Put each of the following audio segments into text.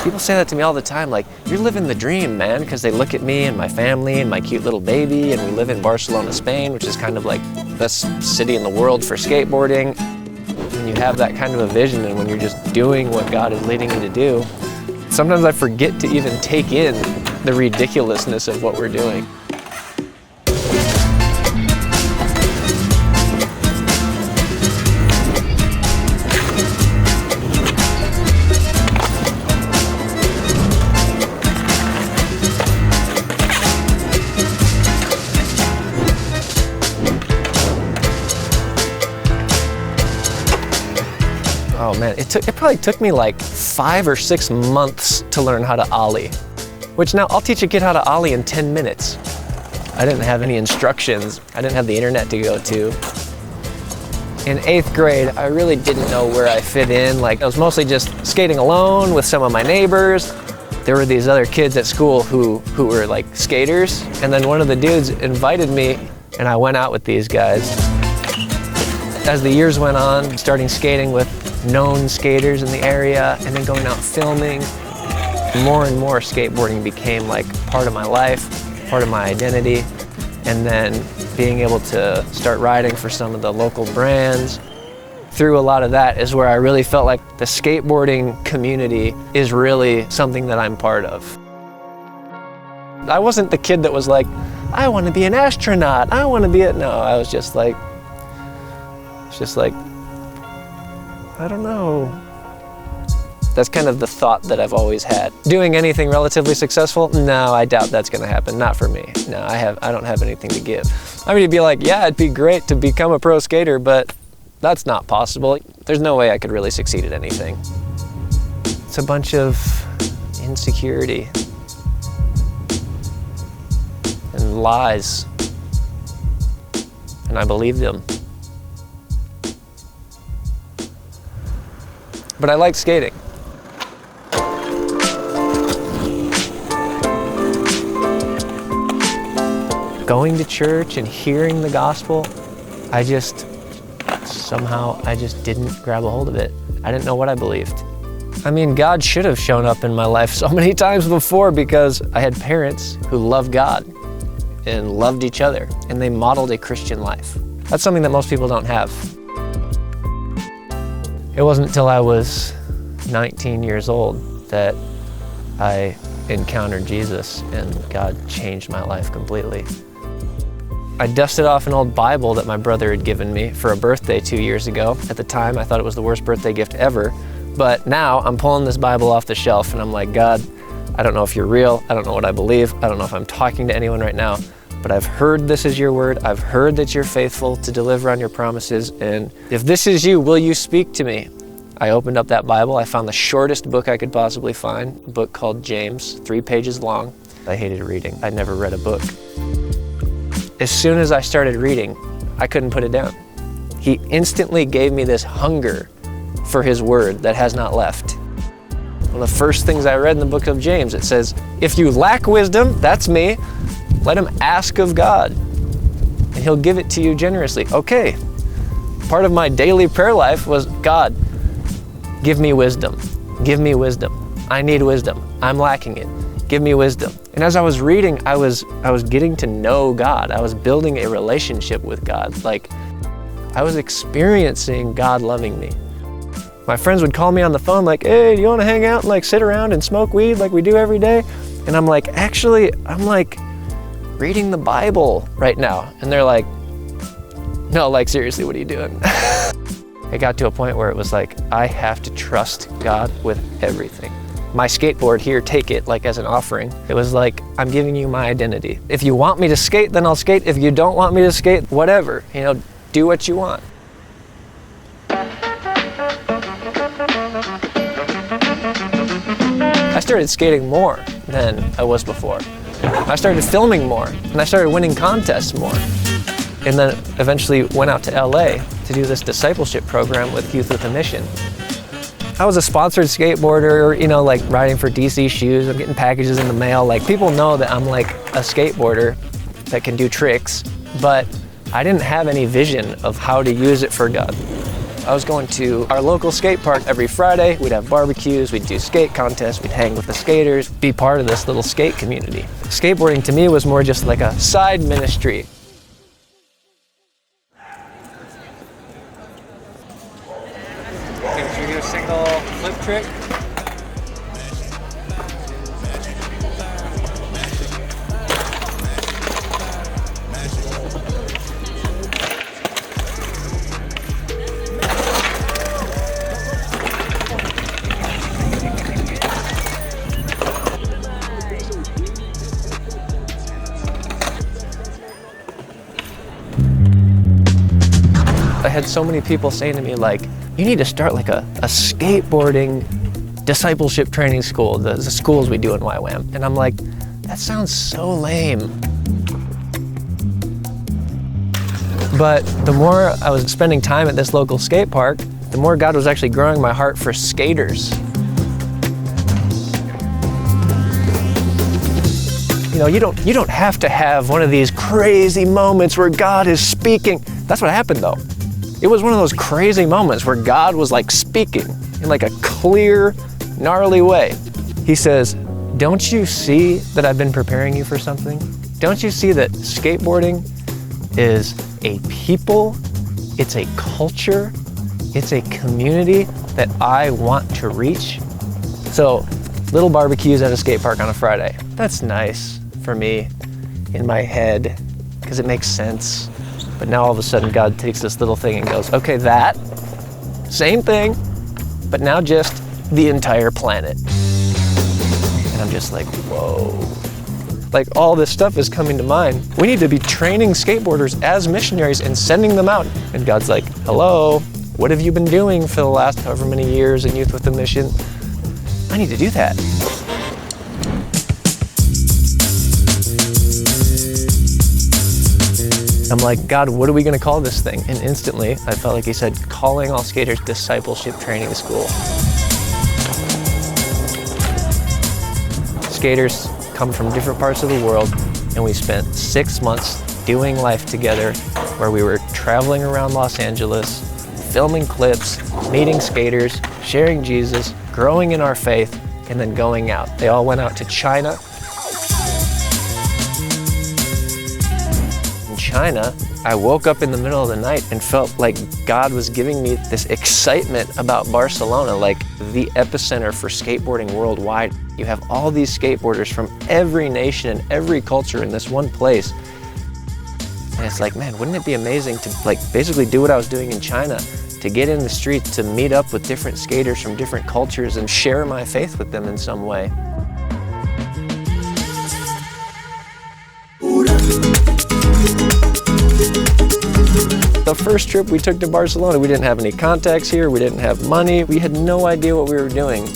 People say that to me all the time, like, you're living the dream, man, because they look at me and my family and my cute little baby, and we live in Barcelona, Spain, which is kind of like the best city in the world for skateboarding. When you have that kind of a vision and when you're just doing what God is leading you to do, sometimes I forget to even take in the ridiculousness of what we're doing. Oh man, it probably took me like 5 or 6 months to learn how to ollie, which now I'll teach a kid how to ollie in 10 minutes. I didn't have any instructions. I didn't have the internet to go to. In 8th grade, I really didn't know where I fit in. Like, I was mostly just skating alone with some of my neighbors. There were these other kids at school who were like skaters, and then one of the dudes invited me, and I went out with these guys. As the years went on, starting skating with known skaters in the area, and then going out filming, more and more skateboarding became like part of my life, part of my identity, and then being able to start riding for some of the local brands. Through a lot of that is where I really felt like the skateboarding community is really something that I'm part of. I wasn't the kid that was like, I want to be an astronaut, I want to be no, I was just like, I don't know. That's kind of the thought that I've always had. Doing anything relatively successful? No, I doubt that's gonna happen, not for me. No, I don't have anything to give. I mean, you'd be like, yeah, it'd be great to become a pro skater, but that's not possible. There's no way I could really succeed at anything. It's a bunch of insecurity and lies, and I believe them. But I like skating. Going to church and hearing the gospel, somehow I just didn't grab a hold of it. I didn't know what I believed. I mean, God should have shown up in my life so many times before, because I had parents who loved God and loved each other, and they modeled a Christian life. That's something that most people don't have. It wasn't until I was 19 years old that I encountered Jesus, and God changed my life completely. I dusted off an old Bible that my brother had given me for a birthday 2 years ago. At the time, I thought it was the worst birthday gift ever, but now I'm pulling this Bible off the shelf and I'm like, God, I don't know if you're real, I don't know what I believe, I don't know if I'm talking to anyone right now, but I've heard this is your word, I've heard that you're faithful to deliver on your promises, and if this is you, will you speak to me? I opened up that Bible, I found the shortest book I could possibly find, a book called James, 3 pages long. I hated reading, I'd never read a book. As soon as I started reading, I couldn't put it down. He instantly gave me this hunger for his word that has not left. One of the first things I read in the book of James, it says, if you lack wisdom, that's me, let him ask of God, and he'll give it to you generously. Okay, part of my daily prayer life was, God, give me wisdom, give me wisdom. I need wisdom, I'm lacking it, give me wisdom. And as I was reading, I was getting to know God. I was building a relationship with God. Like, I was experiencing God loving me. My friends would call me on the phone like, hey, do you want to hang out and like sit around and smoke weed like we do every day? And I'm like, actually, I'm like reading the Bible right now. And they're like, no, like seriously, what are you doing? It got to a point where it was like, I have to trust God with everything. My skateboard here, take it like as an offering. It was like, I'm giving you my identity. If you want me to skate, then I'll skate. If you don't want me to skate, whatever, do what you want. I started skating more than I was before. I started filming more, and I started winning contests more. And then eventually went out to LA to do this discipleship program with Youth with a Mission. I was a sponsored skateboarder, like riding for DC Shoes. I'm getting packages in the mail. Like, people know that I'm like a skateboarder that can do tricks, but I didn't have any vision of how to use it for God. I was going to our local skate park every Friday. We'd have barbecues, we'd do skate contests, we'd hang with the skaters, be part of this little skate community. Skateboarding to me was more just like a side ministry. Okay, should we do a single flip trick? I had so many people saying to me like, you need to start like a skateboarding discipleship training school, the schools we do in YWAM. And I'm like, that sounds so lame. But the more I was spending time at this local skate park, the more God was actually growing my heart for skaters. You know, you don't have to have one of these crazy moments where God is speaking. That's what happened though. It was one of those crazy moments where God was like speaking in like a clear, gnarly way. He says, don't you see that I've been preparing you for something? Don't you see that skateboarding is a people, it's a culture, it's a community that I want to reach? So, little barbecues at a skate park on a Friday. That's nice for me in my head because it makes sense. But now all of a sudden God takes this little thing and goes, okay, that, same thing, but now just the entire planet. And I'm just like, whoa. Like all this stuff is coming to mind. We need to be training skateboarders as missionaries and sending them out. And God's like, hello, what have you been doing for the last however many years in Youth with a Mission? I need to do that. I'm like, God, what are we gonna call this thing? And instantly, I felt like he said, calling all skaters discipleship training school. Skaters come from different parts of the world, and we spent 6 months doing life together, where we were traveling around Los Angeles, filming clips, meeting skaters, sharing Jesus, growing in our faith, and then going out. They all went out to China. China, I woke up in the middle of the night and felt like God was giving me this excitement about Barcelona, like the epicenter for skateboarding worldwide. You have all these skateboarders from every nation and every culture in this one place. And it's like, man, wouldn't it be amazing to like basically do what I was doing in China, to get in the streets, to meet up with different skaters from different cultures and share my faith with them in some way. The first trip we took to Barcelona, we didn't have any contacts here, we didn't have money, we had no idea what we were doing.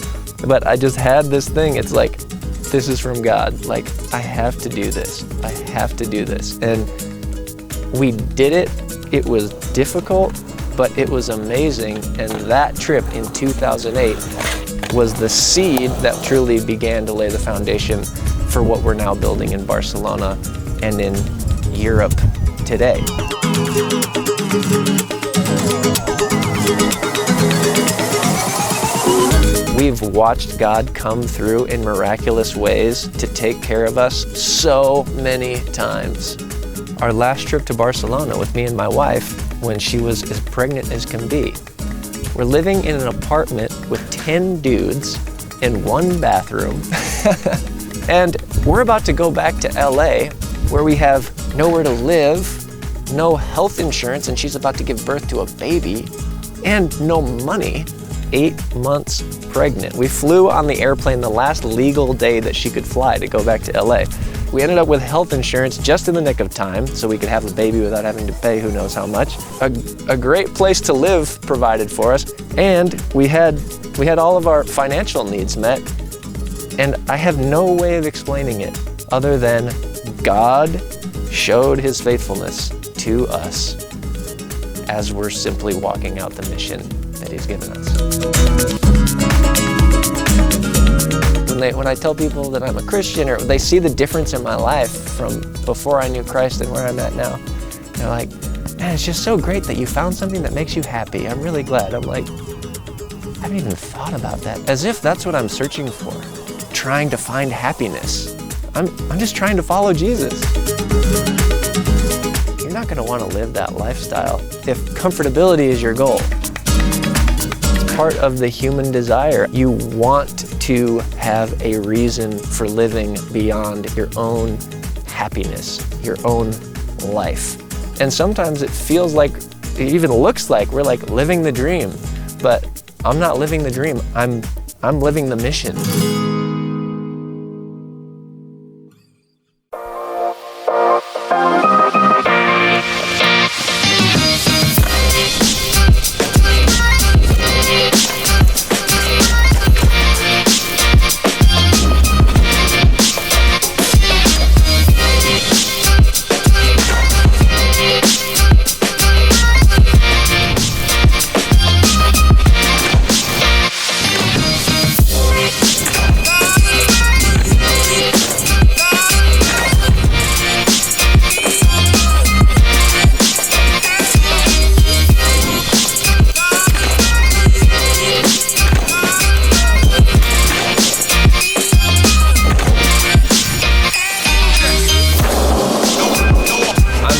But I just had this thing, it's like, this is from God. Like, I have to do this, I have to do this. And we did it, it was difficult, but it was amazing. And that trip in 2008 was the seed that truly began to lay the foundation for what we're now building in Barcelona and in Europe today. We've watched God come through in miraculous ways to take care of us so many times. Our last trip to Barcelona with me and my wife, when she was as pregnant as can be, we're living in an apartment with 10 dudes in one bathroom. And we're about to go back to LA where we have nowhere to live, no health insurance, and she's about to give birth to a baby, and no money. 8 months pregnant. We flew on the airplane the last legal day that she could fly to go back to LA. We ended up with health insurance just in the nick of time so we could have a baby without having to pay who knows how much. A great place to live provided for us, and we had all of our financial needs met. And I have no way of explaining it other than God showed his faithfulness to us as we're simply walking out the mission that he's given us. When I tell people that I'm a Christian, or they see the difference in my life from before I knew Christ and where I'm at now, they're like, man, man, it's just so great that you found something that makes you happy. I'm really glad. I'm like, I haven't even thought about that. As if that's what I'm searching for, trying to find happiness. I'm just trying to follow Jesus. You're not gonna wanna live that lifestyle if comfortability is your goal. It's part of the human desire. You want to have a reason for living beyond your own happiness, your own life. And sometimes it feels like, it even looks like we're like living the dream, but I'm not living the dream, I'm living the mission.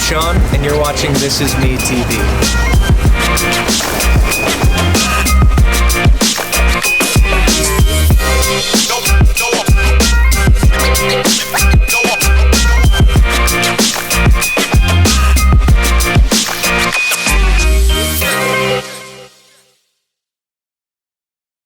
Shaun, and you're watching This Is Me TV.